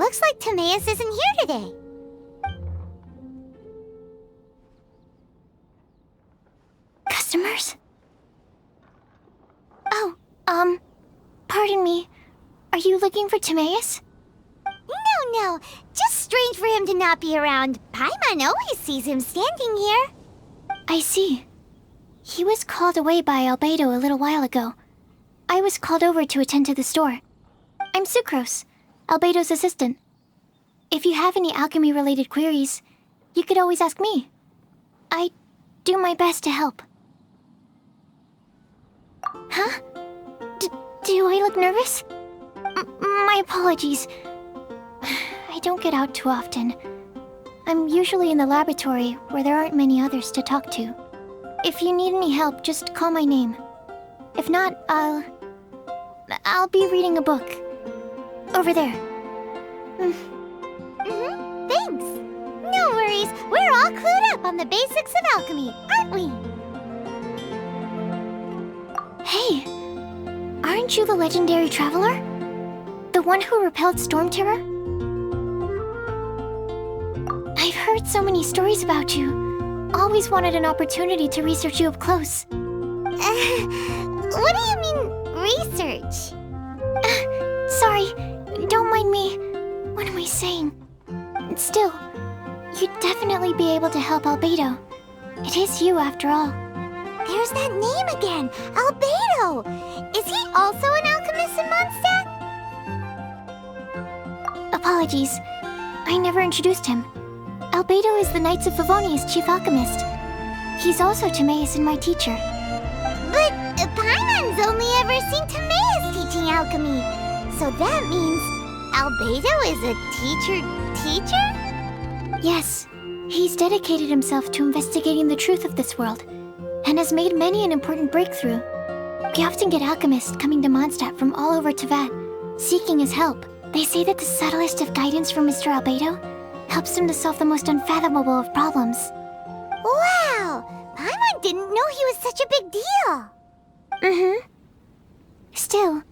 Looks like Timaeus isn't here today. Customers? Oh, pardon me. Are you looking for Timaeus? No. Just strange for him to not be around. Paimon always sees him standing here. I see. He was called away by Albedo a little while ago. I was called over to attend to the store. I'm Sucrose, Albedo's assistant. If you have any alchemy-related queries, you could always ask me. I do my best to help. Huh? Do I look nervous? My apologies. I don't get out too often. I'm usually in the laboratory where there aren't many others to talk to. If you need any help, just call my name. If not, I'll be reading a book. Over there. Thanks. No worries. We're all clued up on the basics of alchemy, aren't we? Hey, aren't you the legendary traveler? The one who repelled Storm Terror? I've heard so many stories about you. Always wanted an opportunity to research you up close. What do you mean, research? Sorry, don't mind me. What am I saying? Still, you'd definitely be able to help Albedo. It is you, after all. There's that name again, Albedo! Is he also an alchemist in Mondstadt? Apologies, I never introduced him. Albedo is the Knights of Favonia's chief alchemist. He's also Timaeus and my teacher. But Paimon's only ever seen Timaeus teaching alchemy. So that means Albedo is a teacher? Yes, he's dedicated himself to investigating the truth of this world, and has made many an important breakthrough. We often get alchemists coming to Mondstadt from all over Teyvat, seeking his help. They say that the subtlest of guidance from Mr. Albedo helps him to solve the most unfathomable of problems. Wow! Paimon didn't know he was such a big deal! Still,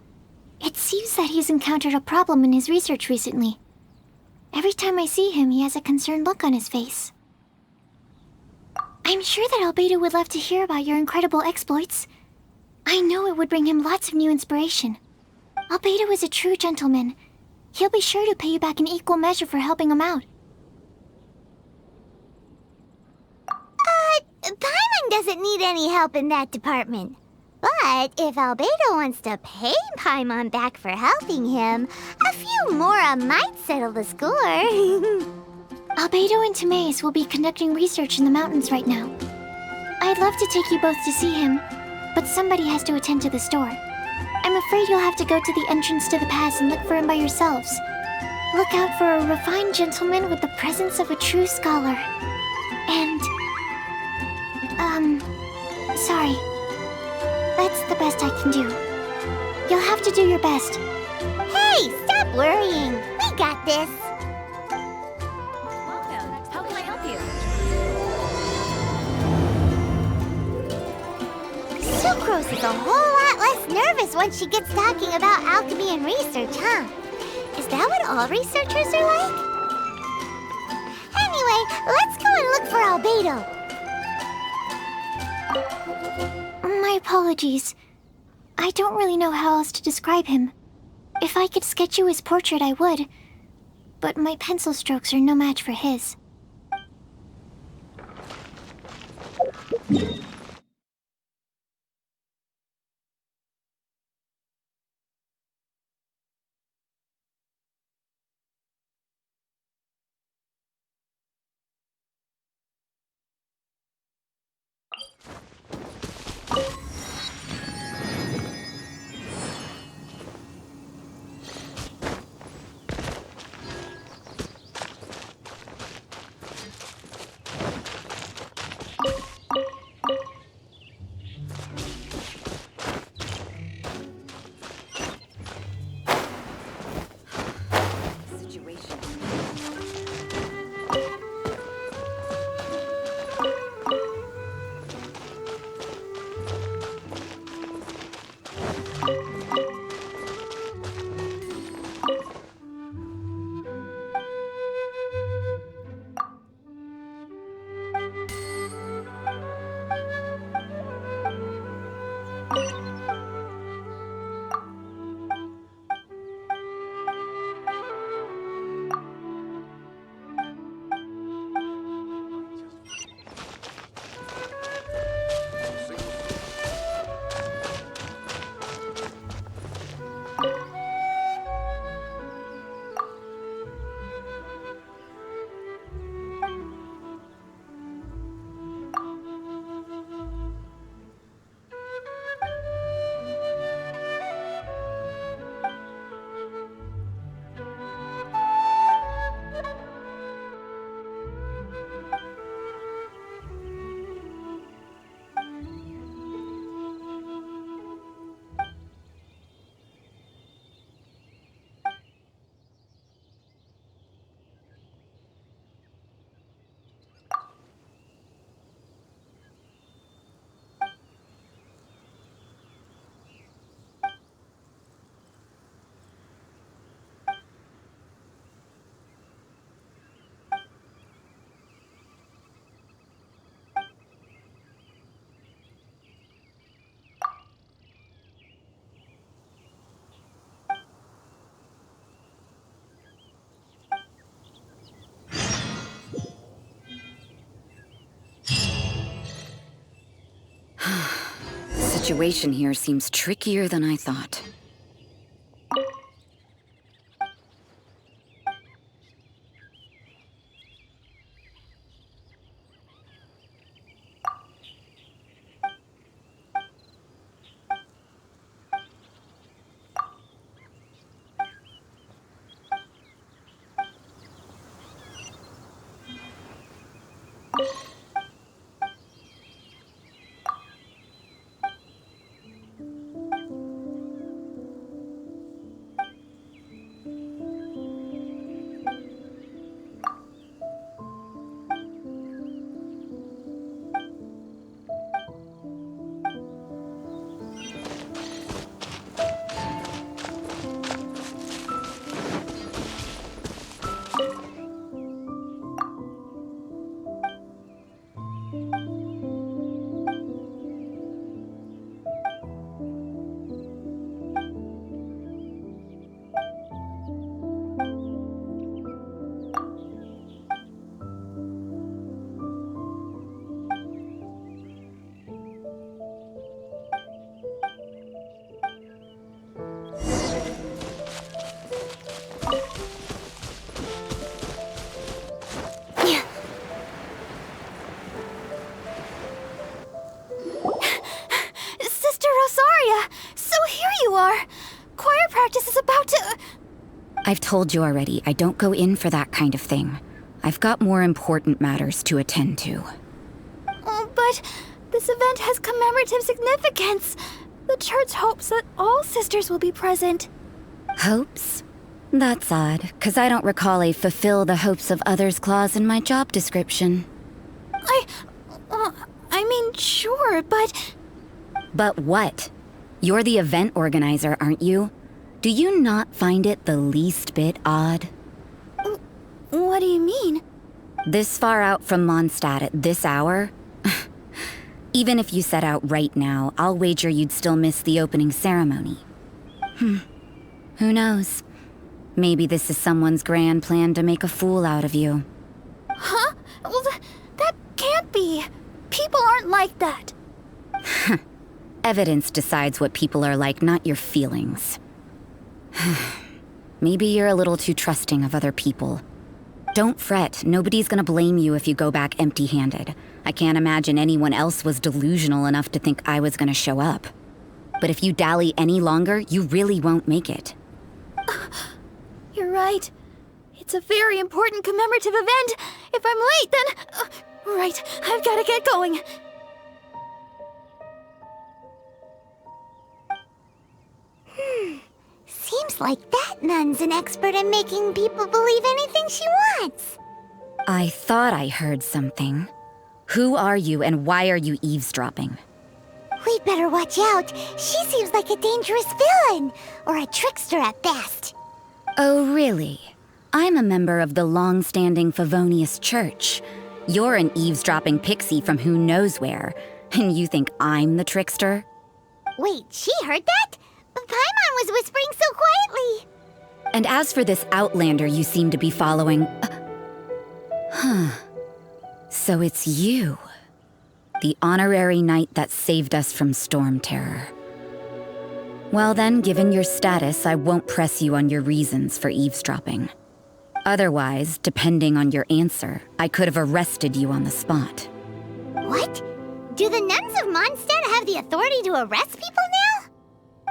it seems that he's encountered a problem in his research recently. Every time I see him, he has a concerned look on his face. I'm sure that Albedo would love to hear about your incredible exploits. I know it would bring him lots of new inspiration. Albedo is a true gentleman. He'll be sure to pay you back in equal measure for helping him out. Paimon doesn't need any help in that department. But if Albedo wants to pay Paimon back for helping him, a few more might settle the score. Albedo and Timaeus will be conducting research in the mountains right now. I'd love to take you both to see him, but somebody has to attend to the store. I'm afraid you'll have to go to the entrance to the pass and look for him by yourselves. Look out for a refined gentleman with the presence of a true scholar. And... sorry. That's the best I can do. You'll have to do your best. Hey, stop worrying. We got this. Welcome. How can I help you? Sucrose is a whole lot less nervous once she gets talking about alchemy and research, huh? Is that what all researchers are like? Anyway, let's go and look for Albedo. My apologies. I don't really know how else to describe him. If I could sketch you his portrait, I would. But my pencil strokes are no match for his. situation here seems trickier than I thought. I've told you already, I don't go in for that kind of thing. I've got more important matters to attend to. Oh, but this event has commemorative significance. The church hopes that all sisters will be present. Hopes? That's odd, 'cause I don't recall a fulfill the hopes of others clause in my job description. I mean, sure, but... But what? You're the event organizer, aren't you? Do you not find it the least bit odd? What do you mean? This far out from Mondstadt at this hour? Even if you set out right now, I'll wager you'd still miss the opening ceremony. Who knows? Maybe this is someone's grand plan to make a fool out of you. Huh? Well, that can't be. People aren't like that. Evidence decides what people are like, not your feelings. Maybe you're a little too trusting of other people. Don't fret, nobody's gonna blame you if you go back empty-handed. I can't imagine anyone else was delusional enough to think I was gonna show up. But if you dally any longer, you really won't make it. You're right. It's a very important commemorative event. If I'm late, then... right, I've gotta get going. Seems like that nun's an expert in making people believe anything she wants. I thought I heard something. Who are you and why are you eavesdropping? We'd better watch out. She seems like a dangerous villain, or a trickster at best. Oh, really? I'm a member of the long-standing Favonius Church. You're an eavesdropping pixie from who knows where, and you think I'm the trickster? Wait, she heard that? Paimon was whispering so quietly. And as for this outlander you seem to be following... So it's you. The honorary knight that saved us from storm terror. Well then, given your status, I won't press you on your reasons for eavesdropping. Otherwise, depending on your answer, I could have arrested you on the spot. What? Do the nuns of Mondstadt have the authority to arrest people now?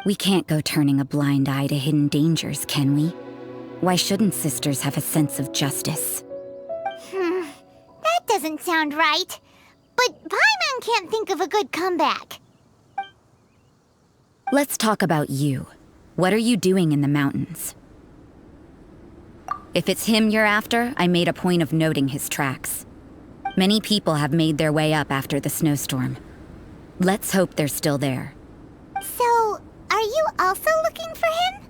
We can't go turning a blind eye to hidden dangers, can we? Why shouldn't sisters have a sense of justice? That doesn't sound right. But Paimon can't think of a good comeback. Let's talk about you. What are you doing in the mountains? If it's him you're after, I made a point of noting his tracks. Many people have made their way up after the snowstorm. Let's hope they're still there. So, are you also looking for him?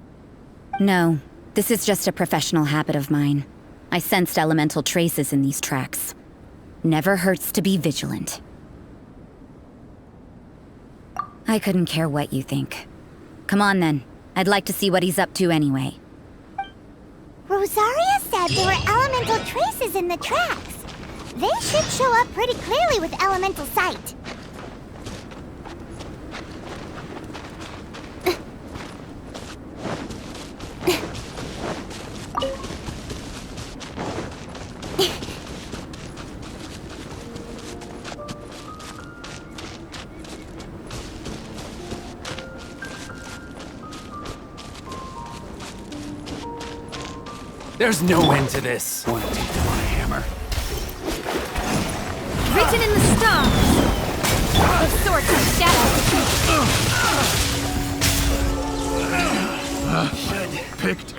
No, this is just a professional habit of mine. I sensed elemental traces in these tracks. Never hurts to be vigilant. I couldn't care what you think. Come on then. I'd like to see what he's up to anyway. Rosaria said there were elemental traces in the tracks. They should show up pretty clearly with elemental sight. There's no end to this. Want a hammer? Written in the stars. The sword of shadow. Picked.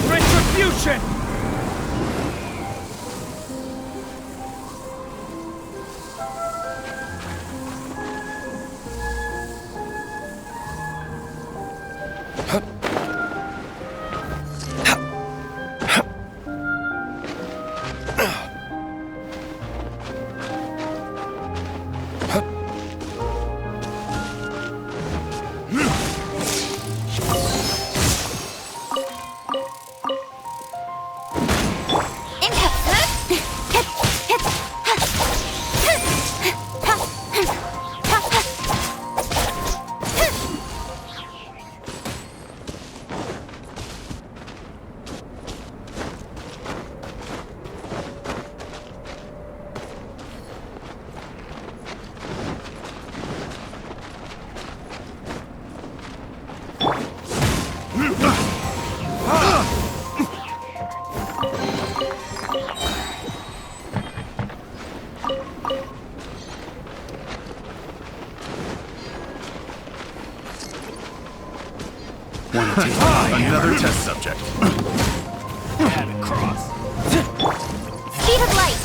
Retribution! Another test subject. Had it crossed. Speed of light.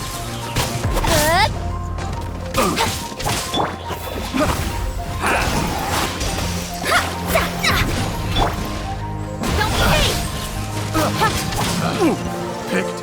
Don't be Picked.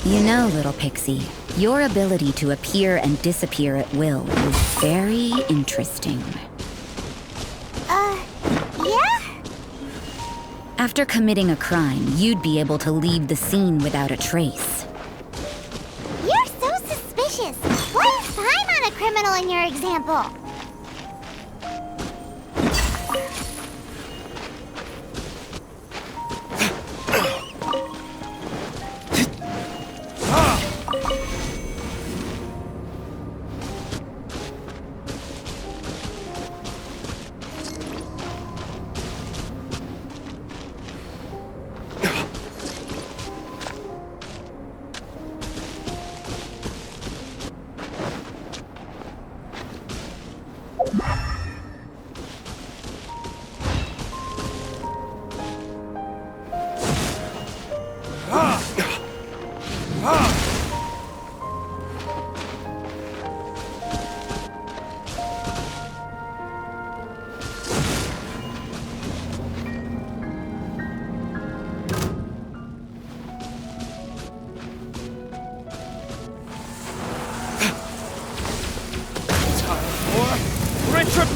You know, little pixie, your ability to appear and disappear at will is very interesting. Yeah? After committing a crime, you'd be able to leave the scene without a trace. You're so suspicious. What if I'm not a criminal in your example?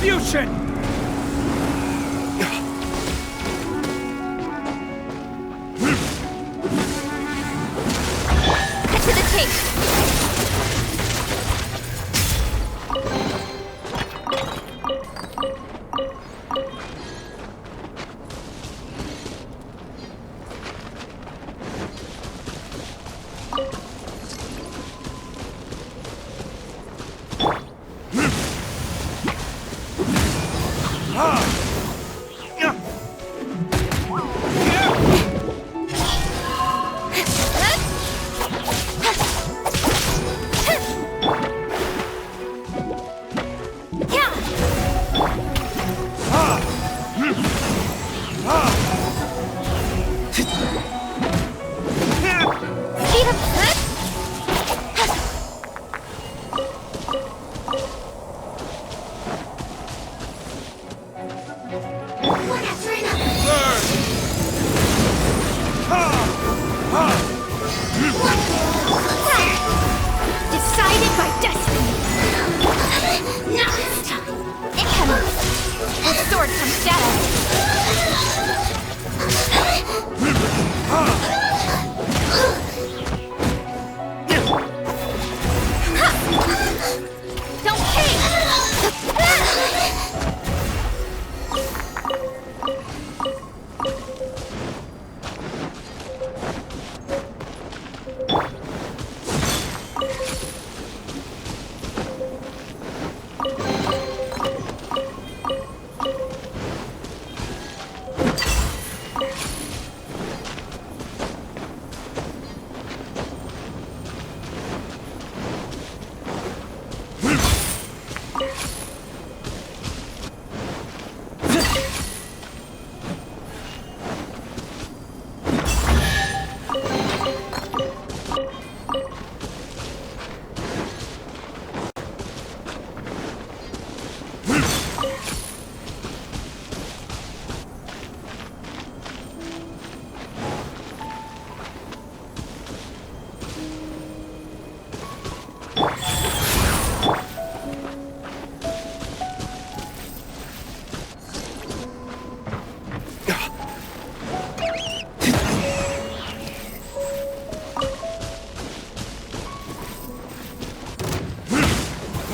Retribution! Cut to the chase! Decided by destiny! Incoming! With sword comes shadow! Don't cave!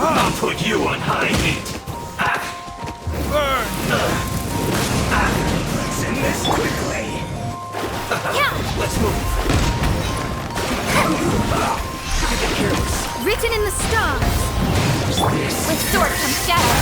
I'll put you on high heat. Burn! Let's end this quickly. Let's move. Get careless. Written in the stars! This With sword comes shadow!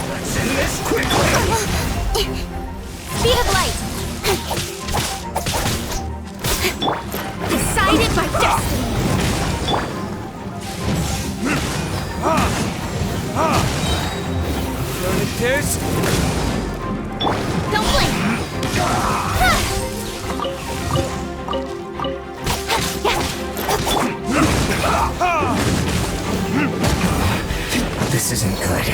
Let's end this quickly. Speed of light! Decided by destiny! Learn it, Tears? Don't blink! This isn't good.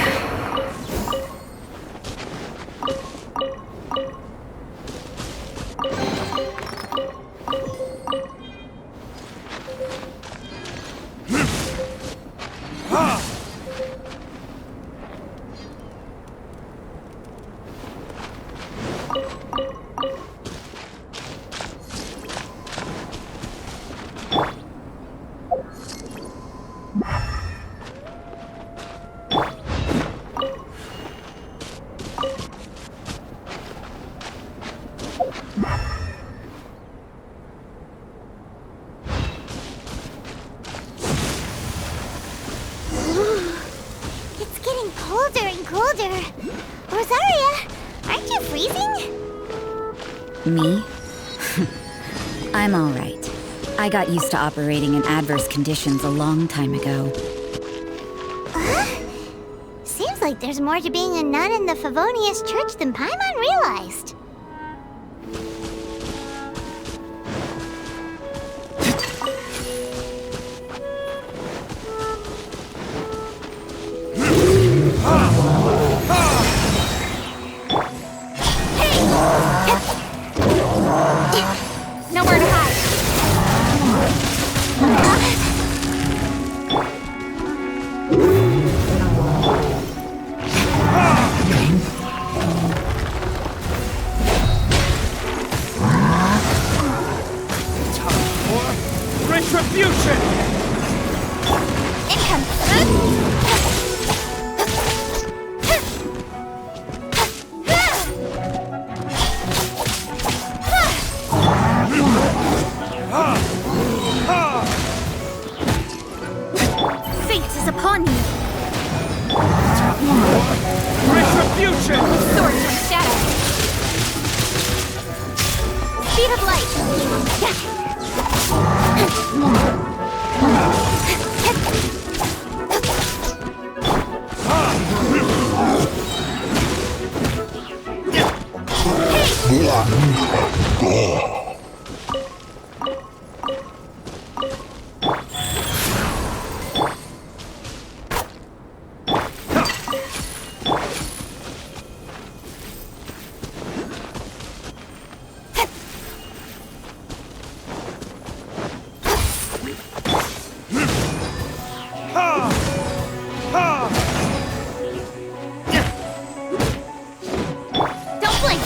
It's getting colder and colder. Rosaria, aren't you freezing? Me? I'm alright. I got used to operating in adverse conditions a long time ago. Seems like there's more to being a nun in the Favonius Church than Paimon realized. Nowhere to hide. Time for retribution! It comes. Fate is upon you. Retribution! Sword from shadow. Speed of light. Don't blink.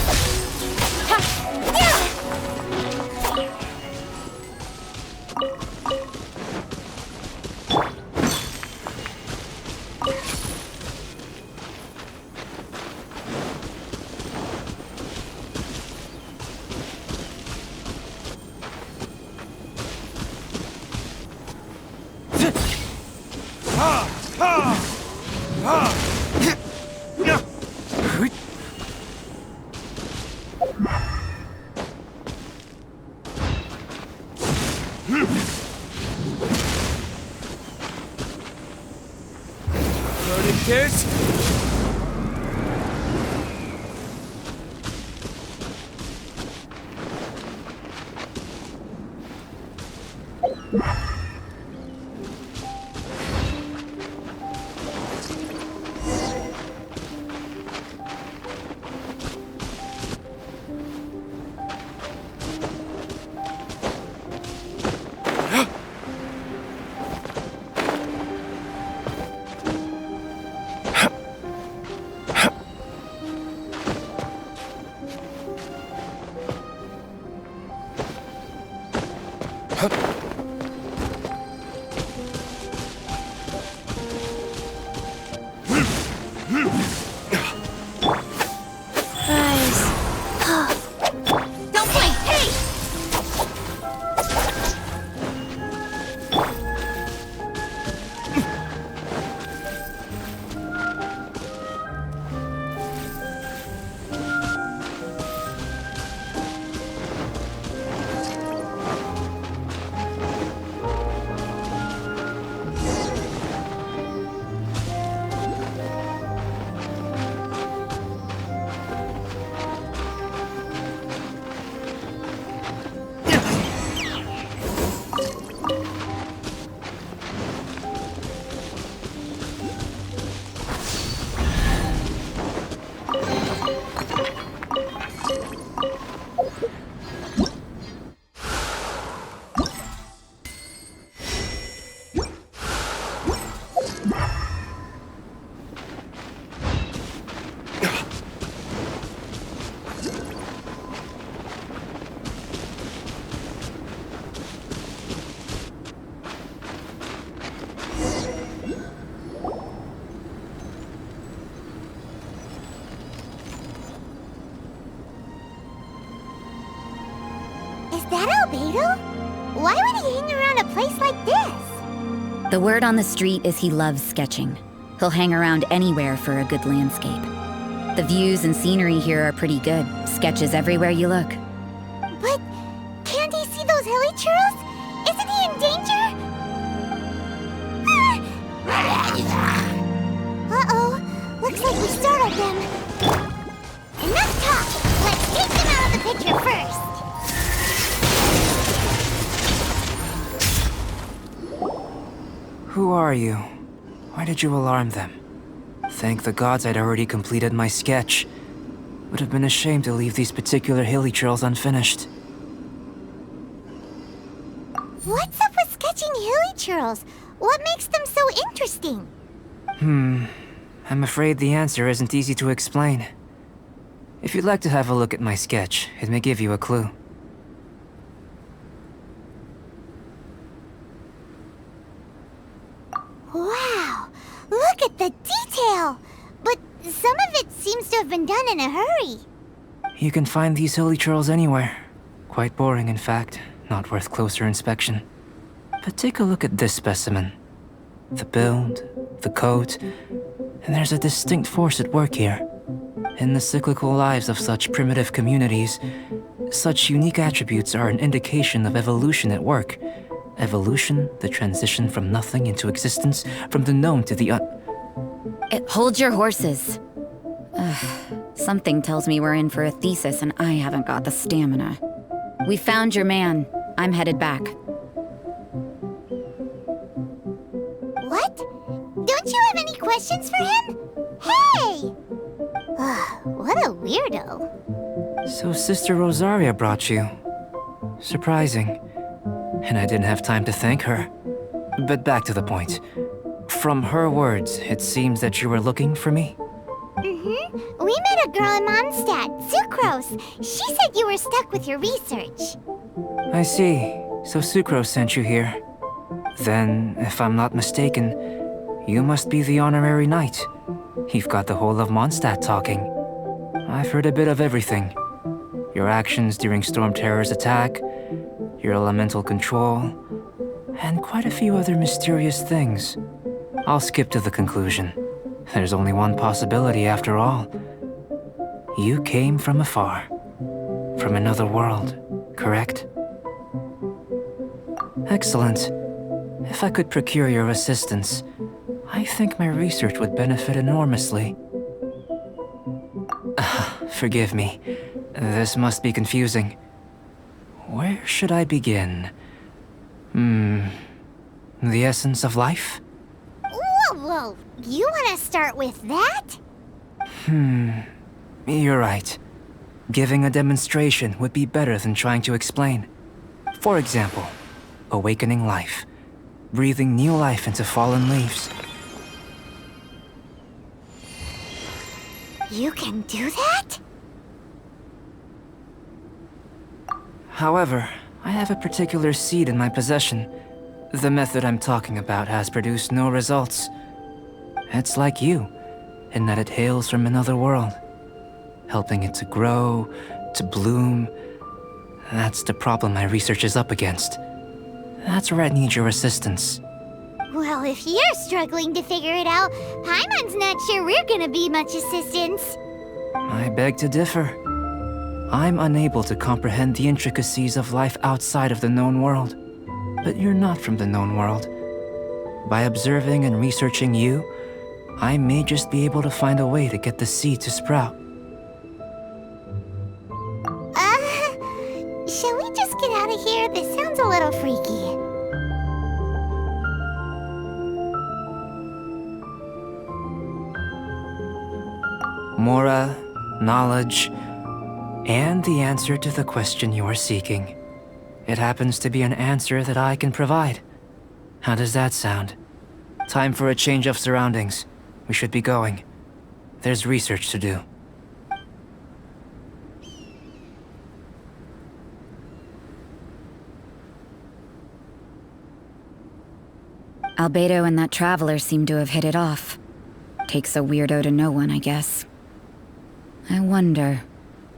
Burning disc! Rise. Don't blink. Hey! Is that Albedo? Why would he hang around a place like this? The word on the street is he loves sketching. He'll hang around anywhere for a good landscape. The views and scenery here are pretty good. Sketches everywhere you look. But can't he see those hilly churros? Isn't he in danger? Uh-oh. Looks of them. Enough talk! Let's take them out of the picture first! Who are you? Why did you alarm them? Thank the gods I'd already completed my sketch. Would have been ashamed to leave these particular hilly trails unfinished. What's up with sketching hilly churls? What makes them so interesting? I'm afraid the answer isn't easy to explain. If you'd like to have a look at my sketch, it may give you a clue. Wow! Look at the detail! But some of it seems to have been done in a hurry. You can find these hilly churls anywhere. Quite boring, in fact. Not worth closer inspection. But take a look at this specimen. The build, the coat, and there's a distinct force at work here. In the cyclical lives of such primitive communities, such unique attributes are an indication of evolution at work. Evolution, the transition from nothing into existence, from the known to the Hold your horses. Something tells me we're in for a thesis and I haven't got the stamina. We found your man. I'm headed back. What? Don't you have any questions for him? Hey! What a weirdo. So Sister Rosaria brought you. Surprising. And I didn't have time to thank her. But back to the point. From her words, it seems that you were looking for me? We met a girl in Mondstadt, Sucrose. She said you were stuck with your research. I see. So Sucrose sent you here. Then, if I'm not mistaken, you must be the honorary knight. You've got the whole of Mondstadt talking. I've heard a bit of everything. Your actions during Storm Terror's attack, your elemental control, and quite a few other mysterious things. I'll skip to the conclusion. There's only one possibility after all. You came from afar. From another world, correct? Excellent. If I could procure your assistance, I think my research would benefit enormously. Forgive me. This must be confusing. Where should I begin? The essence of life? Whoa, you want to start with that? You're right. Giving a demonstration would be better than trying to explain. For example, awakening life. Breathing new life into fallen leaves. You can do that? However, I have a particular seed in my possession. The method I'm talking about has produced no results. It's like you, in that it hails from another world. Helping it to grow, to bloom. That's the problem my research is up against. That's where I need your assistance. Well, if you're struggling to figure it out, Paimon's not sure we're gonna be much assistance. I beg to differ. I'm unable to comprehend the intricacies of life outside of the known world. But you're not from the known world. By observing and researching you, I may just be able to find a way to get the seed to sprout. Shall we just get out of here? This sounds a little freaky. Mora, knowledge, and the answer to the question you are seeking. It happens to be an answer that I can provide. How does that sound? Time for a change of surroundings. We should be going. There's research to do. Albedo and that traveler seem to have hit it off. Takes a weirdo to know one, I guess. I wonder,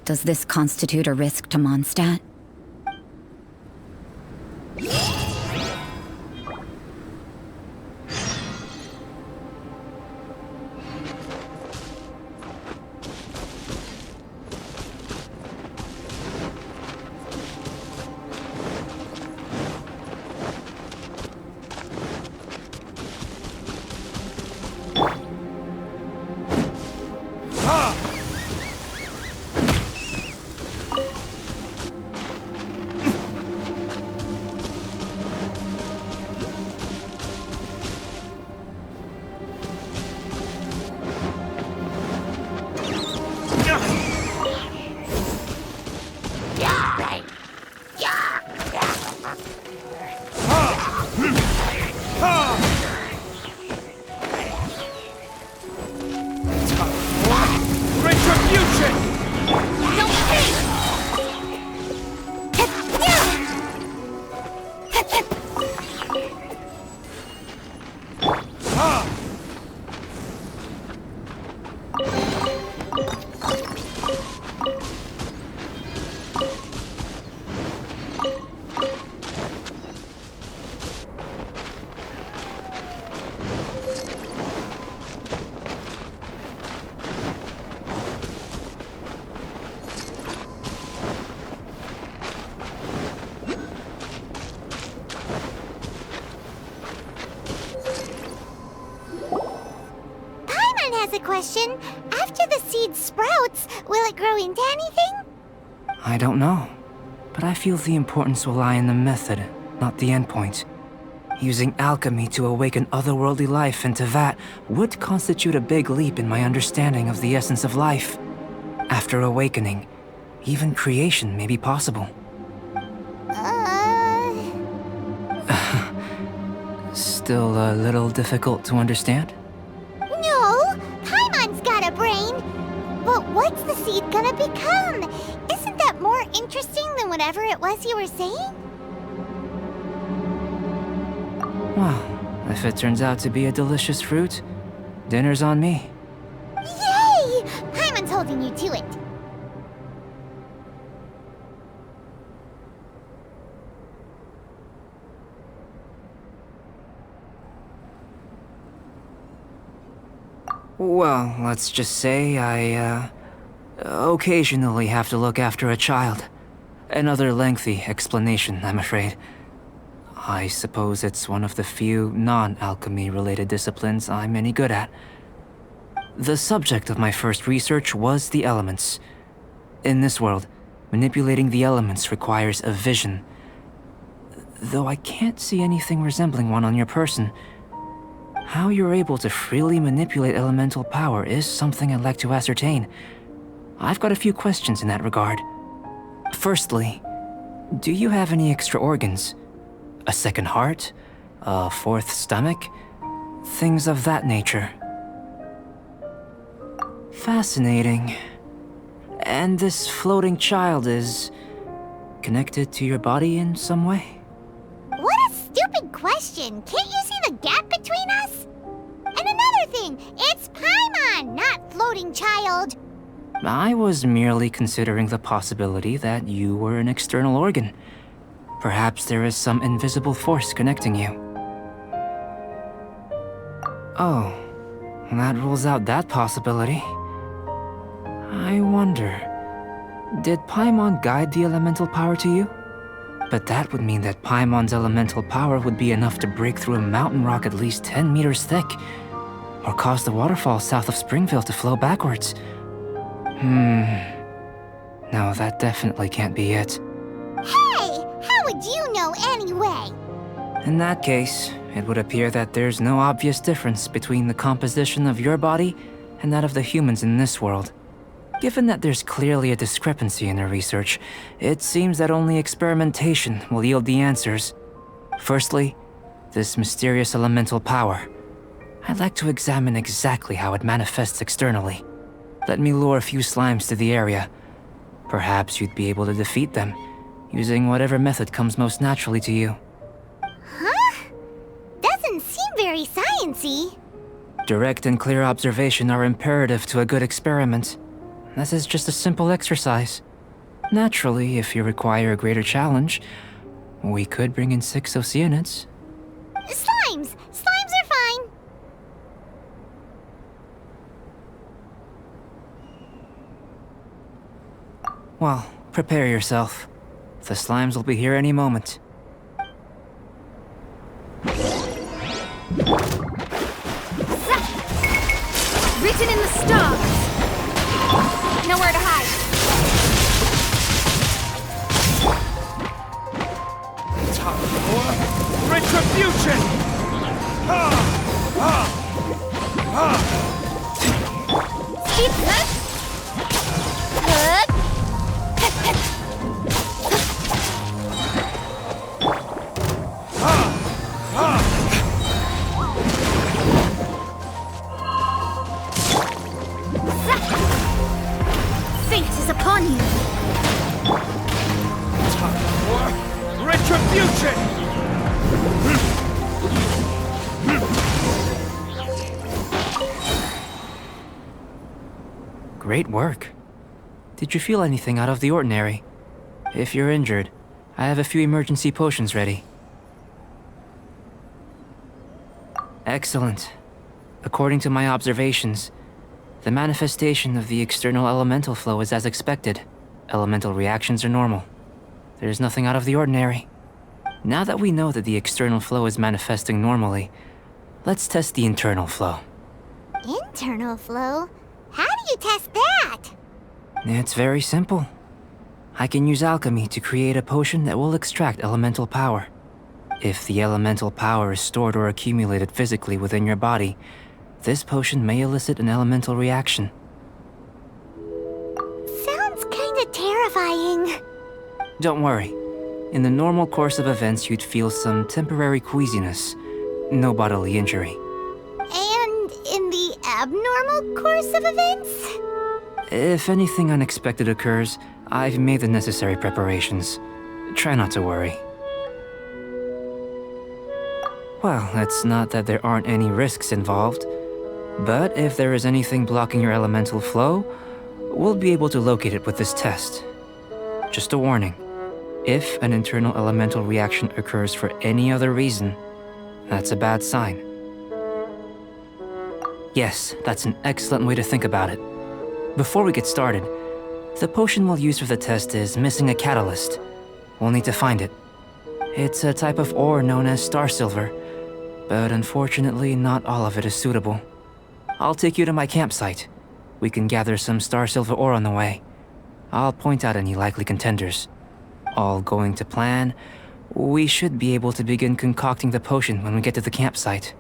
does this constitute a risk to Mondstadt? Has a question. After the seed sprouts, will it grow into anything? I don't know, but I feel the importance will lie in the method, not the endpoint. Using alchemy to awaken otherworldly life into that would constitute a big leap in my understanding of the essence of life. After awakening, even creation may be possible. Still a little difficult to understand? No, Paimon's got a brain. But what's the seed gonna become? Isn't that more interesting than whatever it was you were saying? Well, if it turns out to be a delicious fruit, dinner's on me. Yay! Paimon's holding you to it. Well, let's just say I, occasionally have to look after a child. Another lengthy explanation, I'm afraid. I suppose it's one of the few non-alchemy related disciplines I'm any good at. The subject of my first research was the elements. In this world, manipulating the elements requires a vision. Though I can't see anything resembling one on your person, how you're able to freely manipulate elemental power is something I'd like to ascertain. I've got a few questions in that regard. Firstly, do you have any extra organs? A second heart? A fourth stomach? Things of that nature. Fascinating. And this floating child is connected to your body in some way? What a stupid question! Can't you see the gap between us? And another thing, it's Paimon, not floating child. I was merely considering the possibility that you were an external organ. Perhaps there is some invisible force connecting you. Oh, that rules out that possibility. I wonder, did Paimon guide the elemental power to you? But that would mean that Paimon's elemental power would be enough to break through a mountain rock at least 10 meters thick, or cause the waterfall south of Springville to flow backwards. No, that definitely can't be it. Hey, how would you know anyway? In that case, it would appear that there's no obvious difference between the composition of your body and that of the humans in this world. Given that there's clearly a discrepancy in her research, it seems that only experimentation will yield the answers. Firstly, this mysterious elemental power. I'd like to examine exactly how it manifests externally. Let me lure a few slimes to the area. Perhaps you'd be able to defeat them, using whatever method comes most naturally to you. Huh? Doesn't seem very sciencey. Direct and clear observation are imperative to a good experiment. This is just a simple exercise. Naturally, if you require a greater challenge, we could bring in 6 Oceanids. Slimes! Slimes are fine. Well, prepare yourself. The slimes will be here any moment. Written in the stars. Nowhere to hide. Time for retribution! Keep good. Good. Fate is upon you. Time for retribution! Great work. Did you feel anything out of the ordinary? If you're injured, I have a few emergency potions ready. Excellent. According to my observations, the manifestation of the external elemental flow is as expected. Elemental reactions are normal. There's nothing out of the ordinary. Now that we know that the external flow is manifesting normally, let's test the internal flow. Internal flow? How do you test that? It's very simple. I can use alchemy to create a potion that will extract elemental power. If the elemental power is stored or accumulated physically within your body, this potion may elicit an elemental reaction. Sounds kinda terrifying. Don't worry. In the normal course of events, you'd feel some temporary queasiness. No bodily injury. And in the abnormal course of events? If anything unexpected occurs, I've made the necessary preparations. Try not to worry. Well, it's not that there aren't any risks involved. But if there is anything blocking your elemental flow, we'll be able to locate it with this test. Just a warning. If an internal elemental reaction occurs for any other reason, that's a bad sign. Yes, that's an excellent way to think about it. Before we get started, the potion we'll use for the test is missing a catalyst. We'll need to find it. It's a type of ore known as star silver, but unfortunately not all of it is suitable. I'll take you to my campsite. We can gather some star silver ore on the way. I'll point out any likely contenders. All going to plan, we should be able to begin concocting the potion when we get to the campsite.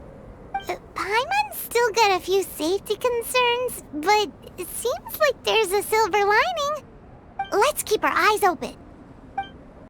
Paimon's still got a few safety concerns, but it seems like there's a silver lining. Let's keep our eyes open.